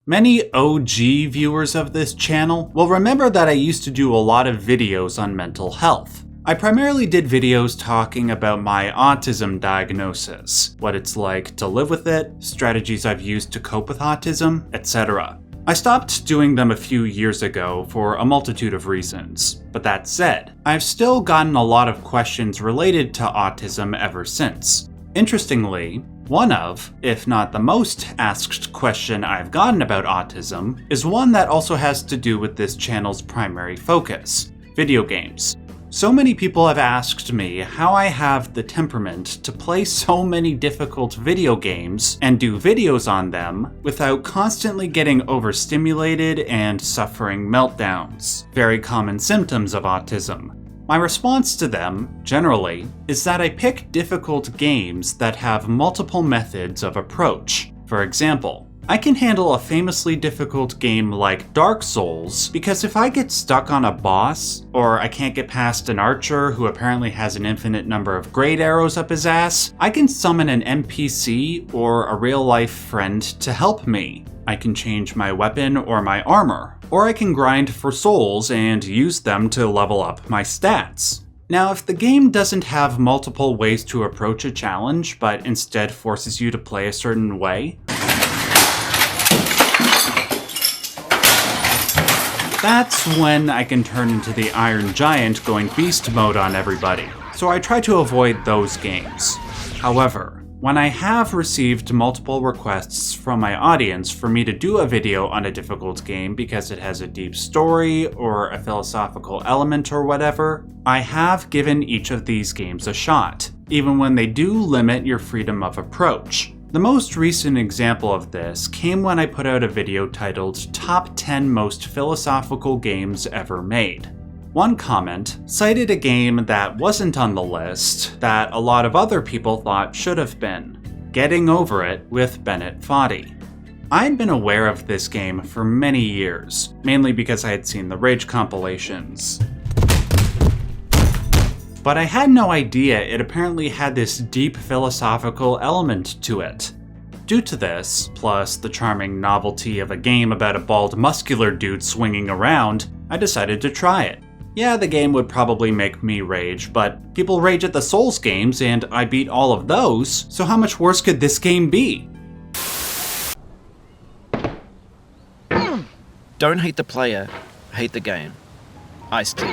Many OG viewers of this channel will remember that I used to do a lot of videos on mental health. I primarily did videos talking about my autism diagnosis, what it's like to live with it, strategies I've used to cope with autism, etc. I stopped doing them a few years ago for a multitude of reasons. But that said, I've still gotten a lot of questions related to autism ever since. Interestingly, one of, if not the most asked question I've gotten about autism, is one that also has to do with this channel's primary focus, video games. So many people have asked me how I have the temperament to play so many difficult video games and do videos on them without constantly getting overstimulated and suffering meltdowns, very common symptoms of autism. My response to them, generally, is that I pick difficult games that have multiple methods of approach. For example, I can handle a famously difficult game like Dark Souls because if I get stuck on a boss, or I can't get past an archer who apparently has an infinite number of great arrows up his ass, I can summon an NPC or a real-life friend to help me. I can change my weapon or my armor, or I can grind for souls and use them to level up my stats. Now, if the game doesn't have multiple ways to approach a challenge, but instead forces you to play a certain way, that's when I can turn into the Iron Giant going beast mode on everybody, so I try to avoid those games. However, when I have received multiple requests from my audience for me to do a video on a difficult game because it has a deep story or a philosophical element or whatever, I have given each of these games a shot, even when they do limit your freedom of approach. The most recent example of this came when I put out a video titled Top 10 Most Philosophical Games Ever Made. One comment cited a game that wasn't on the list that a lot of other people thought should have been, Getting Over It with Bennett Foddy. I'd been aware of this game for many years, mainly because I had seen the Rage compilations. But I had no idea it apparently had this deep philosophical element to it. Due to this, plus the charming novelty of a game about a bald muscular dude swinging around, I decided to try it. Yeah, the game would probably make me rage, but people rage at the Souls games and I beat all of those, so how much worse could this game be? Don't hate the player, hate the game. Ice-T.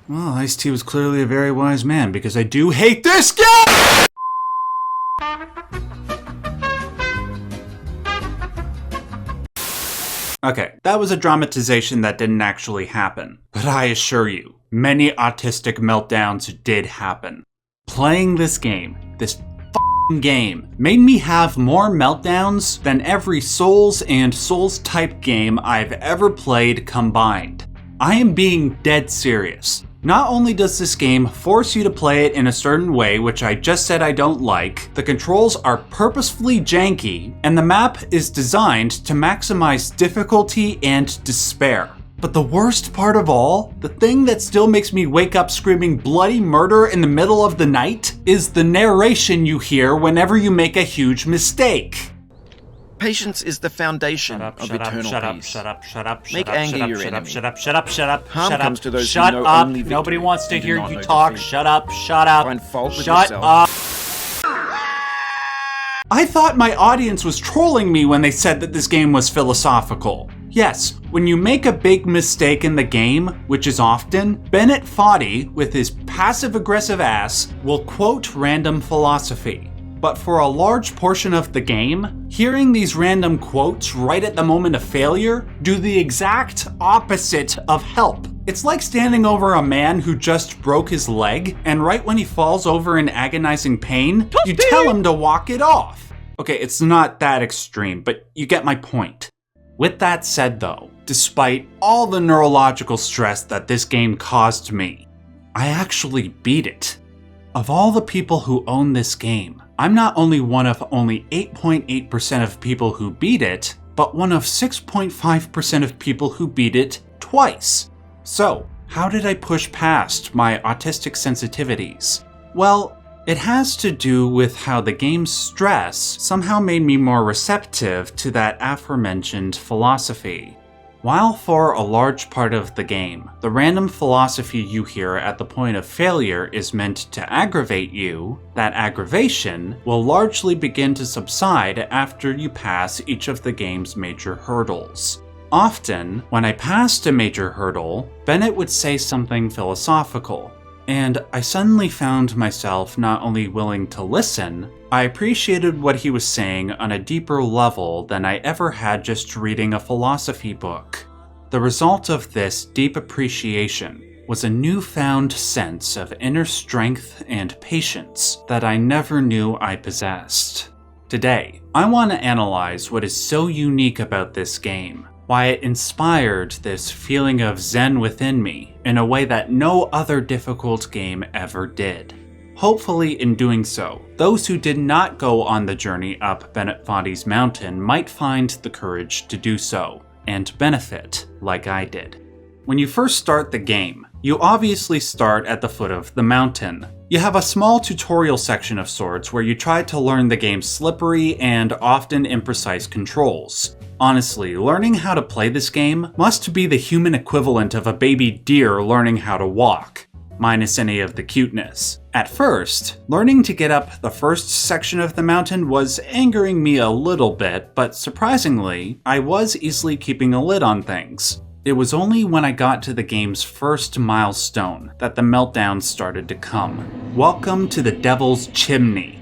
Well, Ice-T was clearly a very wise man, because I do hate this game! Okay, that was a dramatization that didn't actually happen. But I assure you, many autistic meltdowns did happen. Playing this game, this f***ing game, made me have more meltdowns than every Souls and Souls-type game I've ever played combined. I am being dead serious. Not only does this game force you to play it in a certain way, which I just said I don't like, the controls are purposefully janky, and the map is designed to maximize difficulty and despair. But the worst part of all, the thing that still makes me wake up screaming bloody murder in the middle of the night, is the narration you hear whenever you make a huge mistake. Patience is the foundation of eternal peace. Shut up. Make anger your enemy. Shut up. Harm comes to those who Shut know up. only victory Nobody wants to and do hear not you know talk. defeat. Shut up. Find fault with Shut yourself. up. I thought my audience was trolling me when they said that this game was philosophical. Yes, when you make a big mistake in the game, which is often, Bennett Foddy, with his passive-aggressive ass, will quote random philosophy. But for a large portion of the game, hearing these random quotes right at the moment of failure do the exact opposite of help. It's like standing over a man who just broke his leg, and right when he falls over in agonizing pain, you tell him to walk it off. Okay, it's not that extreme, but you get my point. With that said though, despite all the neurological stress that this game caused me, I actually beat it. Of all the people who own this game, I'm not only one of only 8.8% of people who beat it, but one of 6.5% of people who beat it twice. So, how did I push past my autistic sensitivities? Well, It has to do with how the game's stress somehow made me more receptive to that aforementioned philosophy. While for a large part of the game, the random philosophy you hear at the point of failure is meant to aggravate you, that aggravation will largely begin to subside after you pass each of the game's major hurdles. Often, when I passed a major hurdle, Bennett would say something philosophical, and I suddenly found myself not only willing to listen, I appreciated what he was saying on a deeper level than I ever had just reading a philosophy book. The result of this deep appreciation was a newfound sense of inner strength and patience that I never knew I possessed. Today, I want to analyze what is so unique about this game, why it inspired this feeling of zen within me in a way that no other difficult game ever did. Hopefully, in doing so, those who did not go on the journey up Bennett Foddy's mountain might find the courage to do so, and benefit like I did. When you first start the game, you obviously start at the foot of the mountain. You have a small tutorial section of sorts where you try to learn the game's slippery and often imprecise controls. Honestly, learning how to play this game must be the human equivalent of a baby deer learning how to walk, minus any of the cuteness. At first, learning to get up the first section of the mountain was angering me a little bit, but surprisingly, I was easily keeping a lid on things. It was only when I got to the game's first milestone that the meltdowns started to come. Welcome to the Devil's Chimney.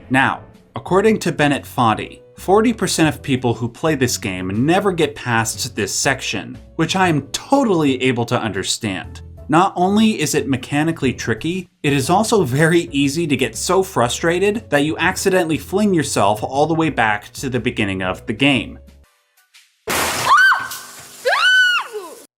Now, according to Bennett Foddy, 40% of people who play this game never get past this section, which I am totally able to understand. Not only is it mechanically tricky, it is also very easy to get so frustrated that you accidentally fling yourself all the way back to the beginning of the game.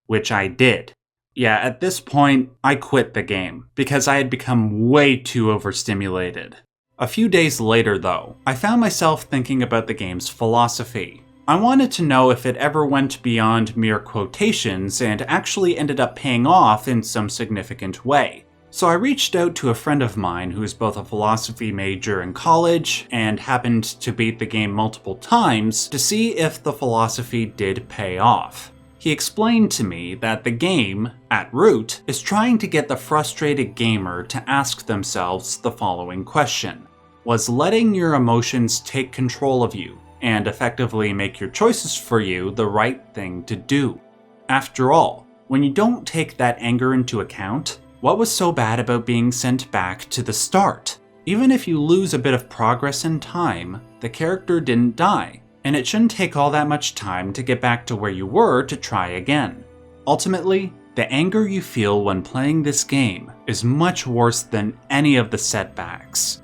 Which I did. Yeah, at this point, I quit the game, because I had become way too overstimulated. A few days later, though, I found myself thinking about the game's philosophy. I wanted to know if it ever went beyond mere quotations and actually ended up paying off in some significant way. So I reached out to a friend of mine who is both a philosophy major in college and happened to beat the game multiple times to see if the philosophy did pay off. He explained to me that the game, at root, is trying to get the frustrated gamer to ask themselves the following question. Was letting your emotions take control of you and effectively make your choices for you the right thing to do? After all, when you don't take that anger into account, what was so bad about being sent back to the start? Even if you lose a bit of progress in time, the character didn't die, and it shouldn't take all that much time to get back to where you were to try again. Ultimately, the anger you feel when playing this game is much worse than any of the setbacks.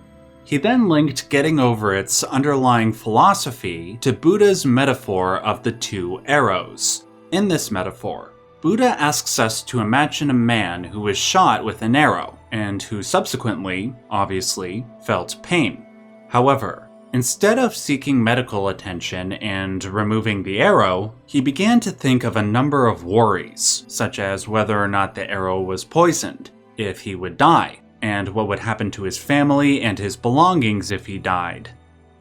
He then linked getting over its underlying philosophy to Buddha's metaphor of the two arrows. In this metaphor, Buddha asks us to imagine a man who was shot with an arrow, and who subsequently, obviously, felt pain. However, instead of seeking medical attention and removing the arrow, he began to think of a number of worries, such as whether or not the arrow was poisoned, if he would die, and what would happen to his family and his belongings if he died.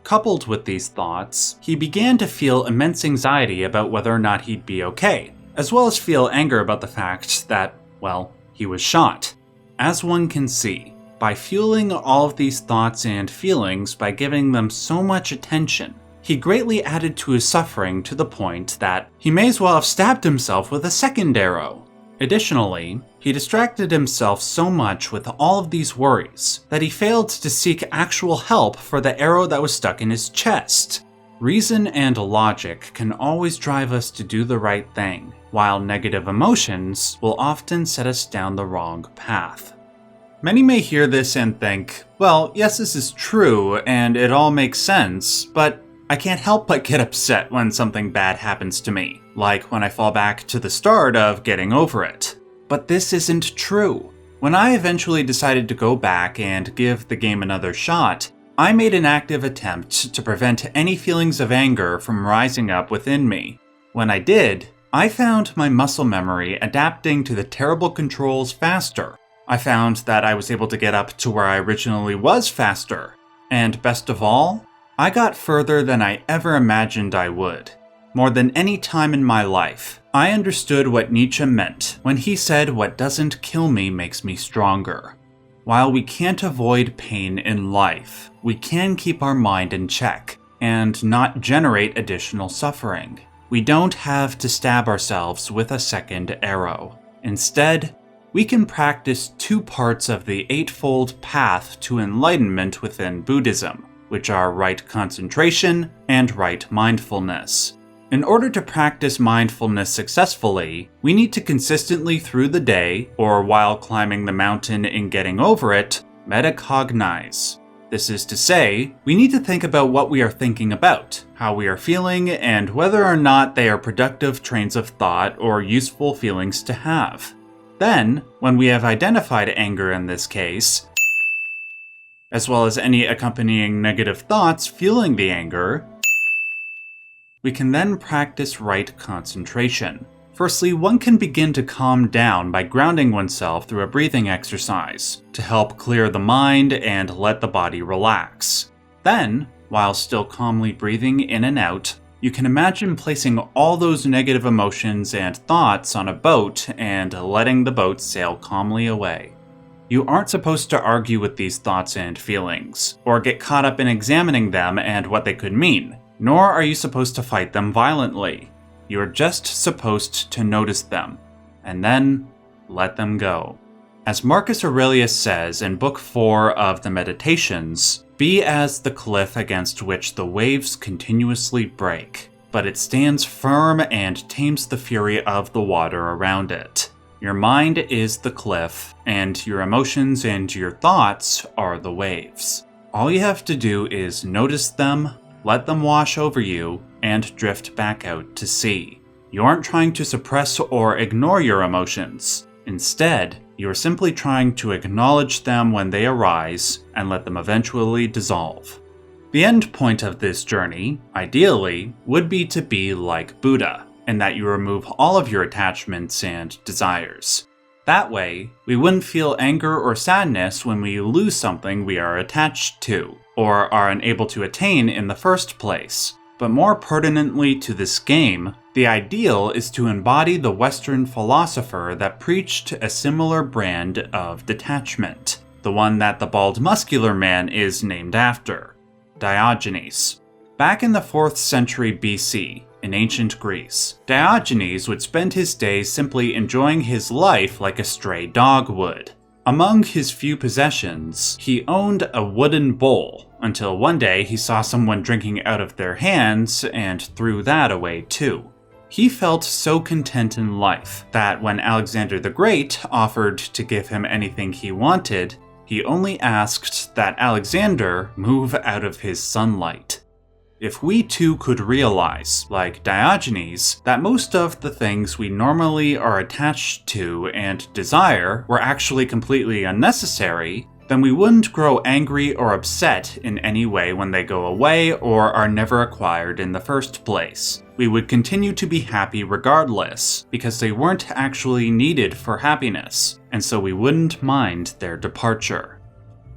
Coupled with these thoughts, he began to feel immense anxiety about whether or not he'd be okay, as well as feel anger about the fact that, well, he was shot. As one can see, by fueling all of these thoughts and feelings by giving them so much attention, he greatly added to his suffering to the point that he may as well have stabbed himself with a second arrow. Additionally, he distracted himself so much with all of these worries that he failed to seek actual help for the arrow that was stuck in his chest. Reason and logic can always drive us to do the right thing, while negative emotions will often set us down the wrong path. Many may hear this and think, well, yes, this is true, and it all makes sense, but I can't help but get upset when something bad happens to me, like when I fall back to the start of getting over it. But this isn't true. When I eventually decided to go back and give the game another shot, I made an active attempt to prevent any feelings of anger from rising up within me. When I did, I found my muscle memory adapting to the terrible controls faster, I found that I was able to get up to where I originally was faster. And best of all, I got further than I ever imagined I would. More than any time in my life, I understood what Nietzsche meant when he said, "What doesn't kill me makes me stronger." While we can't avoid pain in life, we can keep our mind in check and not generate additional suffering. We don't have to stab ourselves with a second arrow. Instead, we can practice two parts of the Eightfold Path to Enlightenment within Buddhism, which are right concentration and right mindfulness. In order to practice mindfulness successfully, we need to consistently through the day, or while climbing the mountain and getting over it, metacognize. This is to say, we need to think about what we are thinking about, how we are feeling, and whether or not they are productive trains of thought or useful feelings to have. Then, when we have identified anger in this case, as well as any accompanying negative thoughts fueling the anger, we can then practice right concentration. Firstly, one can begin to calm down by grounding oneself through a breathing exercise to help clear the mind and let the body relax. Then, while still calmly breathing in and out, you can imagine placing all those negative emotions and thoughts on a boat and letting the boat sail calmly away. You aren't supposed to argue with these thoughts and feelings, or get caught up in examining them and what they could mean, nor are you supposed to fight them violently. You are just supposed to notice them, and then let them go. As Marcus Aurelius says in Book 4 of the Meditations, "Be as the cliff against which the waves continuously break, but it stands firm and tames the fury of the water around it." Your mind is the cliff, and your emotions and your thoughts are the waves. All you have to do is notice them, let them wash over you, and drift back out to sea. You aren't trying to suppress or ignore your emotions. Instead, you are simply trying to acknowledge them when they arise and let them eventually dissolve. The end point of this journey, ideally, would be to be like Buddha, in that you remove all of your attachments and desires. That way, we wouldn't feel anger or sadness when we lose something we are attached to, or are unable to attain in the first place. But more pertinently to this game, the ideal is to embody the Western philosopher that preached a similar brand of detachment, the one that the bald muscular man is named after, Diogenes. Back in the 4th century BC, in ancient Greece, Diogenes would spend his days simply enjoying his life like a stray dog would. Among his few possessions, he owned a wooden bowl, until one day he saw someone drinking out of their hands and threw that away too. He felt so content in life that when Alexander the Great offered to give him anything he wanted, he only asked that Alexander move out of his sunlight. If we too could realize, like Diogenes, that most of the things we normally are attached to and desire were actually completely unnecessary, then we wouldn't grow angry or upset in any way when they go away or are never acquired in the first place. We would continue to be happy regardless, because they weren't actually needed for happiness, and so we wouldn't mind their departure.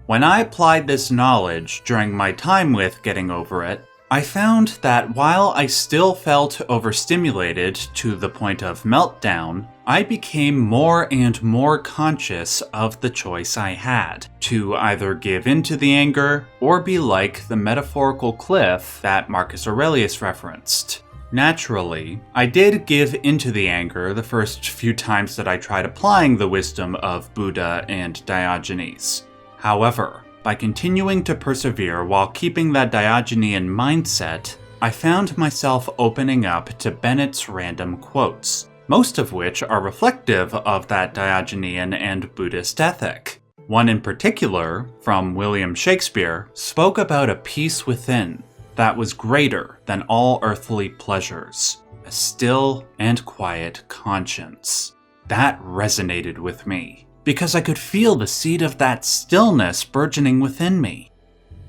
When I applied this knowledge during my time with Getting Over It, I found that while I still felt overstimulated to the point of meltdown, I became more and more conscious of the choice I had to either give in to the anger or be like the metaphorical cliff that Marcus Aurelius referenced. Naturally, I did give into the anger the first few times that I tried applying the wisdom of Buddha and Diogenes. However, by continuing to persevere while keeping that Diogenean mindset, I found myself opening up to Bennett's random quotes, most of which are reflective of that Diogenean and Buddhist ethic. One in particular, from William Shakespeare, spoke about a peace within that was greater than all earthly pleasures, a still and quiet conscience. That resonated with me, because I could feel the seed of that stillness burgeoning within me.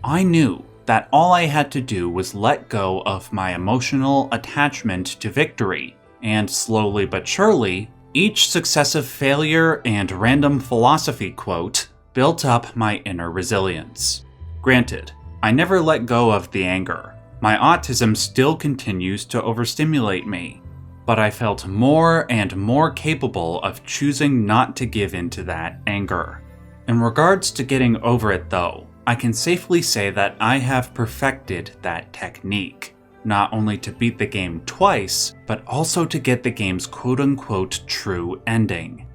I knew that all I had to do was let go of my emotional attachment to victory, and slowly but surely, Each successive failure and random philosophy quote built up my inner resilience. Granted, I never let go of the anger. My autism still continues to overstimulate me, but I felt more and more capable of choosing not to give in to that anger. In regards to getting over it though, I can safely say that I have perfected that technique. Not only to beat the game twice, but also to get the game's quote-unquote true ending.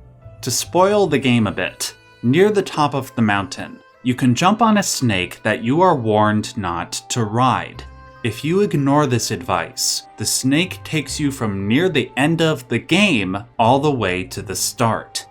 To spoil the game a bit, near the top of the mountain, you can jump on a snake that you are warned not to ride. If you ignore this advice, the snake takes you from near the end of the game all the way to the start.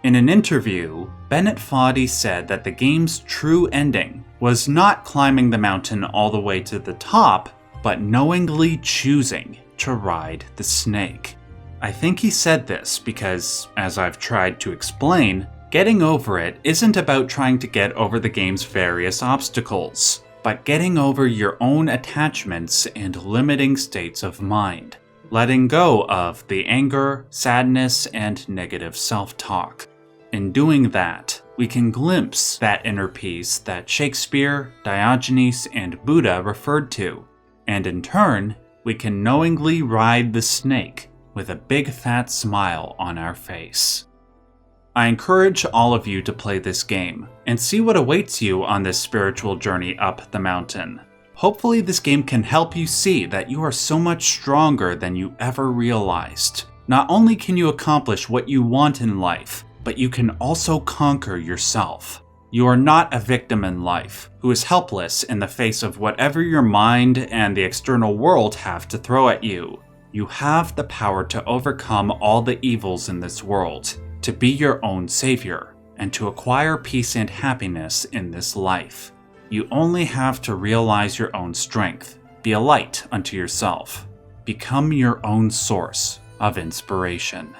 In an interview, Bennett Foddy said that the game's true ending was not climbing the mountain all the way to the top, but knowingly choosing to ride the snake. I think he said this because, as I've tried to explain, getting over it isn't about trying to get over the game's various obstacles, but getting over your own attachments and limiting states of mind. Letting go of the anger, sadness, and negative self-talk. In doing that, we can glimpse that inner peace that Shakespeare, Diogenes, and Buddha referred to, and in turn, we can knowingly ride the snake with a big fat smile on our face. I encourage all of you to play this game and see what awaits you on this spiritual journey up the mountain. Hopefully this game can help you see that you are so much stronger than you ever realized. Not only can you accomplish what you want in life, but you can also conquer yourself. You are not a victim in life who is helpless in the face of whatever your mind and the external world have to throw at you. You have the power to overcome all the evils in this world, to be your own savior, and to acquire peace and happiness in this life. You only have to realize your own strength, be a light unto yourself, become your own source of inspiration.